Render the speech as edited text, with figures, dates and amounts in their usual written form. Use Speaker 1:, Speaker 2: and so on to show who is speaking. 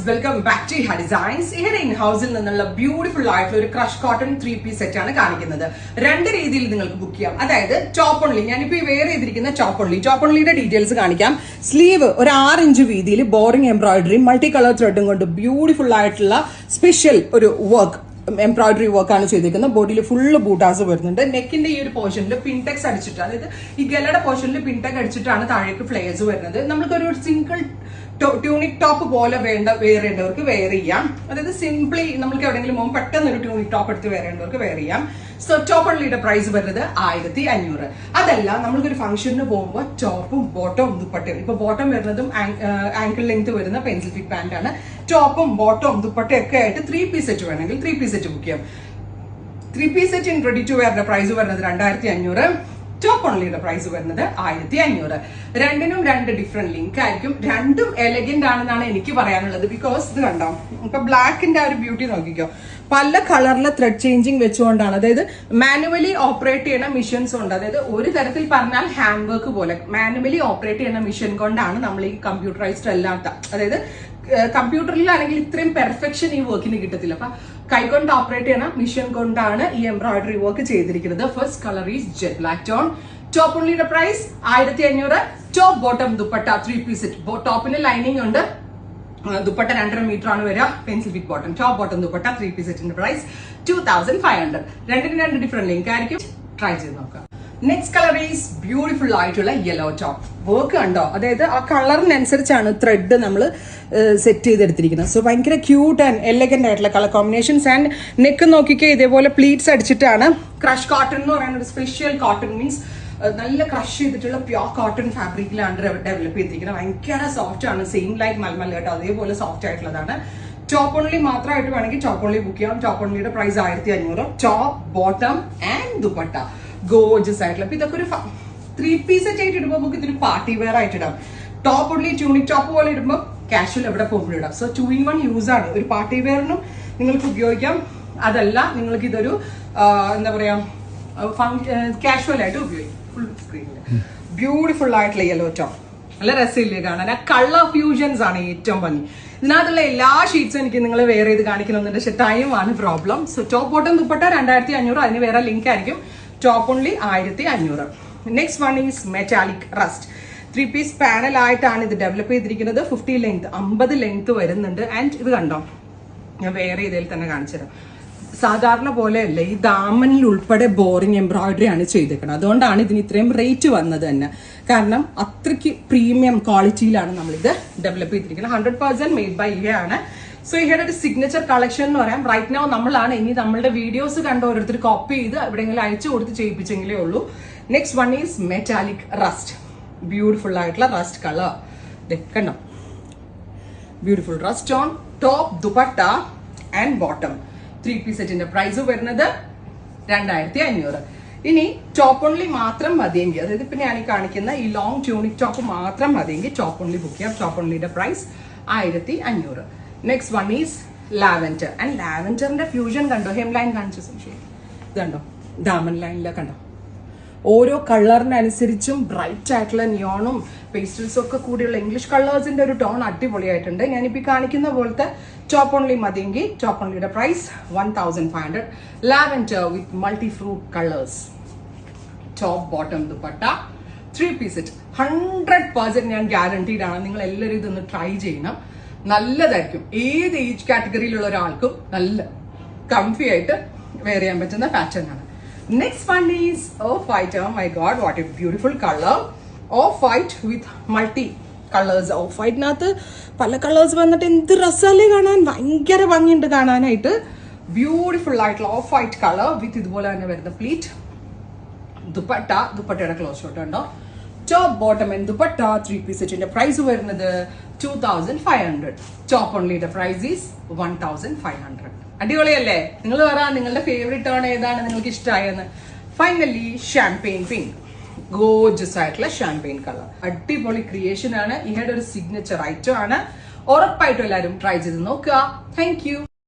Speaker 1: Welcome back to ഹാ designs. ഇവിടെ in ഹൗസിൽ നിന്നുള്ള ബ്യൂട്ടിഫുൾ ആയിട്ടുള്ള ഒരു ക്രഷ് കോട്ടൺ 3-piece സെറ്റ് ആണ് കാണിക്കുന്നത്. രണ്ട് രീതിയിൽ നിങ്ങൾക്ക് ബുക്ക് ചെയ്യാം. അതായത് ടോപ്പ് ഓൺലി, ഞാനിപ്പോ വെയർ ചെയ്തിരിക്കുന്ന ടോപ്പ് ഓൺലിയുടെ ഡീറ്റെയിൽസ് കാണിക്കാം. സ്ലീവ് ഒരു 6 ഇഞ്ച് വീതിയിൽ ബോറിംഗ് എംബ്രോയിഡറി മൾട്ടി കളർ ത്രെഡും കൊണ്ട് ബ്യൂട്ടിഫുൾ ആയിട്ടുള്ള സ്പെഷ്യൽ ഒരു വർക്ക് എംബ്രോയിഡറി വർക്കാണ് ചെയ്തിരിക്കുന്നത്. ബോഡിയിൽ ഫുള്ള് ബൂട്ടാസ് വരുന്നുണ്ട്. നെക്കിന്റെ ഈ ഒരു പോർഷനിൽ പിൻടെക്സ് അടിച്ചിട്ട്, അതായത് ഈ ഗലയുടെ പോർഷനിൽ പിൻടെക് അടിച്ചിട്ടാണ് താഴേക്ക് ഫ്ലെയർസ് വരുന്നത്. നമുക്കൊരു സിംഗിൾ ട്യൂണിക് ടോപ്പ് പോലെ വേറേണ്ടവർക്ക് വെയർ ചെയ്യാം. അതായത് സിംപ്ലി നമുക്ക് എവിടെയെങ്കിലും പോകുമ്പോൾ പെട്ടെന്ന് ഒരു ട്യൂണിക് ടോപ്പ് എടുത്ത് വേറേണ്ടവർക്ക് വെയർ ചെയ്യാം. സോ ടോപ്പ് ഓൺലിയുടെ പ്രൈസ് വരുന്നത് 1500. അതല്ല, നമ്മൾക്കൊരു ഫംഗ്ഷന് പോകുമ്പോൾ ടോപ്പും ബോട്ടവും ദുപ്പട്ടയും, ഇപ്പൊ ബോട്ടം വരുന്നതും ആങ്കിൾ ലെങ്ത് വരുന്ന പെൻസിൽ ഫിറ്റ് പാന്റ് ആണ്. ടോപ്പും ബോട്ടവും ദുപ്പട്ടയും ഒക്കെ ആയിട്ട് 3-piece സെറ്റ് വേണമെങ്കിൽ 3-piece സെറ്റ് ബുക്ക് ചെയ്യാം. 3-piece set in ready to വെയറിന്റെ പ്രൈസ് വരുന്നത് 2500. ടോപ്പ് ഓൺലിയുടെ പ്രൈസ് വരുന്നത് 1500. രണ്ടിനും രണ്ട് ഡിഫറെന്റ് ലിങ്ക് ആയിരിക്കും. രണ്ടും എലഗന്റ് ആണെന്നാണ് എനിക്ക് പറയാനുള്ളത്. ബിക്കോസ് ഇത് കണ്ടോ, ഇപ്പൊ ബ്ലാക്കിന്റെ ആ ഒരു ബ്യൂട്ടി നോക്കിക്കോ, പല കളറിലെ ത്രെഡ് ചേഞ്ചിങ് വെച്ചുകൊണ്ടാണ്. അതായത് മാനുവലി ഓപ്പറേറ്റ് ചെയ്യുന്ന മെഷീൻസ് ഉണ്ട്. അതായത് ഒരു തരത്തിൽ പറഞ്ഞാൽ ഹാൻഡ് വർക്ക് പോലെ മാനുവലി ഓപ്പറേറ്റ് ചെയ്യുന്ന മെഷീൻ കൊണ്ടാണ് നമ്മൾ ഈ കമ്പ്യൂട്ടറൈസ്ഡ് അല്ലാത്ത, അതായത് കമ്പ്യൂട്ടറിലാണെങ്കിൽ ഇത്രയും പെർഫെക്ഷൻ ഈ വർക്കിന് കിട്ടത്തില്ല. അപ്പൊ കൈകൊണ്ട് ഓപ്പറേറ്റ് ചെയ്യുന്ന മെഷീൻ കൊണ്ടാണ് ഈ എംബ്രോയിഡറി വർക്ക് ചെയ്തിരിക്കുന്നത്. First colour is jet black tone. Top ഓൺലിയുടെ price 1500. Top bottom dupatta 3-piece set. ടോപ്പിന് ലൈനിങ് ഉണ്ട്. ദുപ്പട്ട 2.5 മീറ്റർ ആണ് വരിക. Pencil fit bottom, top bottom dupatta 3-piece സെറ്റിന്റെ പ്രൈസ് 2500. രണ്ടിനും രണ്ട് ഡിഫറെന്റ് ലിങ്ക് ആയിരിക്കും. ട്രൈ ചെയ്ത് നോക്കാം. നെക്സ്റ്റ് കളർ ഈസ് ബ്യൂട്ടിഫുൾ ആയിട്ടുള്ള യെല്ലോ ടോപ്പ്. വർക്ക് കണ്ടോ, അതായത് ആ കളറിനനുസരിച്ചാണ് ത്രെഡ് നമ്മൾ സെറ്റ് ചെയ്തെടുത്തിരിക്കുന്നത്. സോ ഭയങ്കര ക്യൂട്ട് ആൻഡ് എലഗന്റ് ആയിട്ടുള്ള കളർ കോമ്പിനേഷൻസ്. ആൻഡ് നെക്ക് നോക്കിക്കേ, ഇതേപോലെ പ്ലീറ്റ്സ് അടിച്ചിട്ടാണ്. ക്രഷ് കോട്ടൺ എന്ന് പറയുന്ന ഒരു സ്പെഷ്യൽ കോട്ടൺ, മീൻസ് നല്ല ക്രഷ് ചെയ്തിട്ടുള്ള പ്യോർ കോട്ടൺ ഫാബ്രിക്കിലാണ് ഡെവലപ്പ് ചെയ്തിരിക്കുന്നത്. ഭയങ്കര സോഫ്റ്റ് ആണ്, സെയിം ലൈക്ക് മൽമൽ കേട്ടോ, അതേപോലെ സോഫ്റ്റ് ആയിട്ടുള്ളതാണ്. ടോപ്പ് ഓൺലി മാത്രമായിട്ട് വേണമെങ്കിൽ ടോപ്പ് ഓൺലി ബുക്ക് ചെയ്യാം. ടോപ്പ് ഓൺലിയുടെ price 1500. Top bottom and dupatta gorgeous ആയിട്ടുള്ള. അപ്പൊ ഇതൊക്കെ ഒരു 3-piece സെറ്റ് ആയിട്ട് ഇടുമ്പോൾ നമുക്ക് ഇതൊരു പാർട്ടി വെയർ ആയിട്ട് ഇടാം. ടോപ്പ് ഓൺലി ട്യൂണിക് ടോപ്പ് പോലെ ഇടുമ്പോൾ കാഷ്വൽ എവിടെ പോകുമ്പോൾ ഇടാം. സോ 2-in-1 യൂസ് ആണ്. ഒരു പാർട്ടി വെയറിനും നിങ്ങൾക്ക് ഉപയോഗിക്കാം. അതല്ല, നിങ്ങൾക്ക് ഇതൊരു എന്താ പറയാ കാഷ്വൽ ആയിട്ട് ഉപയോഗിക്കാം. ഫുൾ സ്ക്രീനിൽ ബ്യൂട്ടിഫുൾ ആയിട്ടുള്ള യെല്ലോ ടോപ്പ്, നല്ല രസമില്ലേ കാണാൻ. ആ കളർ ഫ്യൂഷൻസ് ആണ് ഏറ്റവും ഭംഗി. ഇതിനകത്തുള്ള എല്ലാ ഷീറ്റ്സും എനിക്ക് നിങ്ങൾ വെയർ ചെയ്ത് കാണിക്കണമെന്നുണ്ട്, പക്ഷെ ടൈമാണ് problem. So top bottom dupatta 2500. അതിന് വേറെ ലിങ്ക് ആയിരിക്കും. Top only 1500. Next one is metallic rest. 3-piece panel ആയിട്ടാണ് ഇത് ഡെവലപ്പ് ചെയ്തിരിക്കുന്നത്. 50 ലെങ്ത്, 50 ലെങ്ത് വരുന്നുണ്ട്. ആൻഡ് ഇത് കണ്ടോ, ഞാൻ വേറെ ഇതിൽ തന്നെ കാണിച്ചു തരാം. സാധാരണ പോലെയല്ല, ഈ ദാമനിൽ ഉൾപ്പെടെ ബോറിംഗ് എംബ്രോയിഡറി ആണ് ചെയ്തേക്കുന്നത്. അതുകൊണ്ടാണ് ഇതിന് ഇത്രയും റേറ്റ് വന്നത് തന്നെ. കാരണം അത്രയ്ക്ക് പ്രീമിയം ക്വാളിറ്റിയിലാണ് നമ്മളിത് ഡെവലപ്പ് ചെയ്തിരിക്കുന്നത്. 100% മെയ്ഡ് ബൈ ഇ ആണ്. സോ ഇഹയുടെ ഒരു സിഗ്നേച്ചർ കളക്ഷൻ എന്ന് പറയാം. റൈറ്റ് നൗ നമ്മളാണ്. ഇനി നമ്മളുടെ വീഡിയോസ് കണ്ട് ഓരോരുത്തർ കോപ്പി ചെയ്ത് എവിടെയെങ്കിലും അയച്ചു കൊടുത്ത് ചെയ്യിപ്പിച്ചെങ്കിലേ ഉള്ളൂ. Next one is metallic rest. Beautiful ആയിട്ടുള്ള റസ്റ്റ് കളർ കണ്ടോ, beautiful rest on top dupatta and bottom. 3-piece സെറ്റിന്റെ പ്രൈസ് വരുന്നത് 2500. ഇനി ടോപ്പ് ഓൺലി മാത്രം മതിയെങ്കിൽ, അതായത് ഇപ്പൊ ഞാൻ ഈ കാണിക്കുന്ന ഈ ലോങ് ട്യൂണിക് ടോപ്പ് മാത്രം മതിയെങ്കിൽ ടോപ്പ് ഓൺലി ബുക്ക് ചെയ്യാം. ടോപ്പ് ഓൺലിയുടെ price 1500. Next one is lavender. And ലാവൻഡറിന്റെ ഫ്യൂഷൻ കണ്ടോ, ഹെം ലൈൻ കാണിച്ച സംശയം ഇത് കണ്ടോ, ഡാമൻ ലൈനിലെ കണ്ടോ, ഓരോ കളറിനനുസരിച്ചും ബ്രൈറ്റ് ആയിട്ടുള്ള നിയോണും പേസ്റ്റൽസും ഒക്കെ കൂടിയുള്ള ഇംഗ്ലീഷ് കളേഴ്സിന്റെ ഒരു ടോൺ അടിപൊളിയായിട്ടുണ്ട്. ഞാനിപ്പോ കാണിക്കുന്ന പോലത്തെ ടോപ്പ് ഓൺലി മതിയെങ്കിൽ ടോപ്പ് ഓൺലിയുടെ price 1500. Lavender with multi fruit colours. Top bottom dupatta 3-piece set. 100% ഞാൻ ഗ്യാരണ്ടീഡ് ആണ്. നിങ്ങൾ എല്ലാവരും ഇതൊന്ന് ട്രൈ ചെയ്യണം. നല്ലതായിരിക്കും. ഏത് ഏജ് കാറ്റഗറിയിലുള്ള ഒരാൾക്കും നല്ല കംഫി ആയിട്ട് വെയർ ചെയ്യാൻ പറ്റുന്ന പാറ്റേൺ ആണ്. Next one is off-white. Oh my god, what a beautiful color. Off-white with multi colors. Off-white നാത്ത് പല കളേഴ്സ് വന്നിട്ട് എന്ത് രസമല്ലേ കാണാൻ, ഭയങ്കര ഭംഗിയുണ്ട് കാണാനായിട്ട്. ബ്യൂട്ടിഫുൾ ആയിട്ടുള്ള ഓഫ്-വൈറ്റ് കളർ വിത്ത് ഇതുപോലെ തന്നെ വരുന്ന പ്ലീറ്റ്. ദുപ്പട്ടയുടെ ക്ലോസ് ഷോട്ട് ഉണ്ടോ. Top bottom and dupatta 3-piece സെറ്റിന്റെ പ്രൈസ് വരുന്നത് 2500. ടോപ്പ് ഓൺലിയുടെ പ്രൈസ് ഈസ് 1500. അടിപൊളിയല്ലേ? നിങ്ങൾ പറ, നിങ്ങളുടെ ഫേവറേറ്റ് ടോൺ ഏതാണ്, നിങ്ങൾക്ക് ഇഷ്ടമായെന്ന്. Finally champagne pink. ഗോർജസ് ആയിട്ടുള്ള ഷാംപെയിൻ കളർ. അടിപൊളി ക്രിയേഷൻ ആണ്. ഇഹയുടെ ഒരു സിഗ്നേച്ചർ ഐറ്റം ആണ്. ഉറപ്പായിട്ടും എല്ലാവരും ട്രൈ ചെയ്ത് നോക്കുക. Thank you.